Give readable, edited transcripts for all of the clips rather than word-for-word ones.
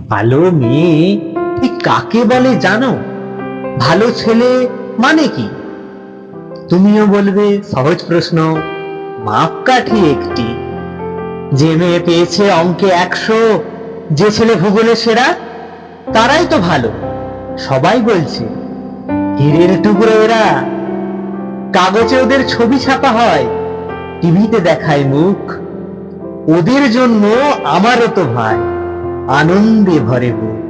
ভালো মেয়ে ঠিক কাকে বলে জানো? ভালো ছেলে মানে কি? তুমিও বলবে সহজ প্রশ্ন, মাপকাঠি একটি। যে মেয়ে পেয়েছে অঙ্কে 100, যে ছেলে ভূগোলে সেরা, তারাই তো ভালো। সবাই বলছে হীরের টুকরো এরা। কাগজে ওদের ছবি ছাপা হয়, টিভিতে দেখায় মুখ। ওদের জন্য আমারও তো ভাই আনন্দে ভরে বুক।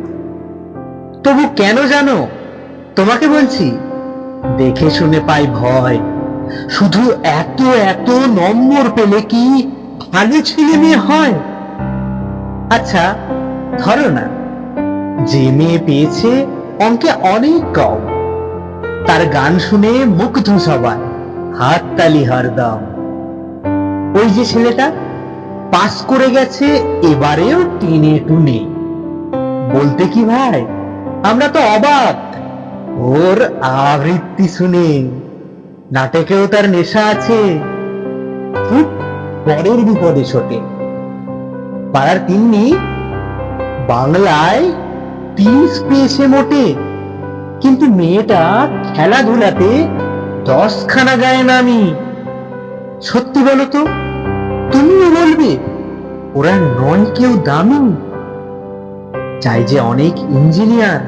তবু কেন জানো তোমাকে বলছি, দেখে শুনে পাই ভয়। শুধু এত এত নম্বর পেলে কি ভালো ছেলে মেয়ে হয়? আচ্ছা ধরো না, যে মেয়ে পেয়েছে অঙ্কে অনেক কম, তার গান শুনে মুগ্ধ সবাই, হাততালি হরদম। ওই যে ছেলেটা পাস করে গেছে এবারেও টেনে টুনে, বলতে কি ভাই আমরা তো অবাক ওর আবৃত্তি শুনে। নাটকেও তার নেশা আছে, খুব পরের বিপদে ছোটে। পাড়ার তিন্নি বাংলায় 30 পেয়েছে মোটে, কিন্তু মেয়েটা খেলাধুলাতে 10খানা গায়ে নামি। সত্যি বলো তো, তুমিও বলবে ওরা নয় কেউ দামি? চাই যে অনেক ইঞ্জিনিয়ার,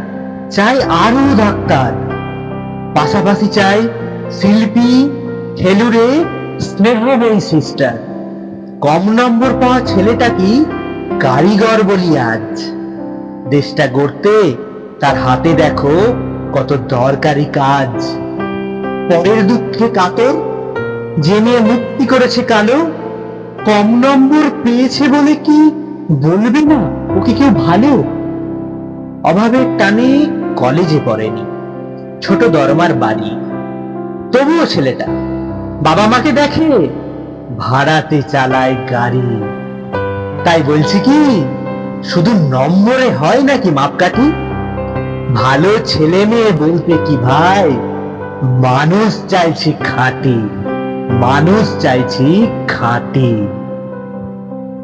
চাই আরো ডাক্তার, পাশাপাশি চাই শিল্পী, খেলুড়ে, স্নেহময়ী সিস্টার। কম নম্বর পাওয়া ছেলেটা কি কারিগর বলি আজ? দেশটা গড়তে তার হাতে দেখো কত দরকারি কাজ। পরের দুঃখে কাতর যে মেয়ে মুক্তি করেছে কালো, কম নম্বর পেয়েছে বলে কি বলবে না ওকে কেউ ভালো? অভাবের টানে কলেজে পড়েনি, ছোট দরমার বাড়ি, তবুও ছেলেটা বাবা মাকে দেখে ভাড়াতে চালায় গাড়ি। তাই বলছি কি, শুধু নম্বরে হয় নাকি মাপকাঠি? ভালো ছেলে মেয়ে বলতে কি ভাই, মানুষ চাইছি খাঁটি, মানুষ চাইছি খাঁটি।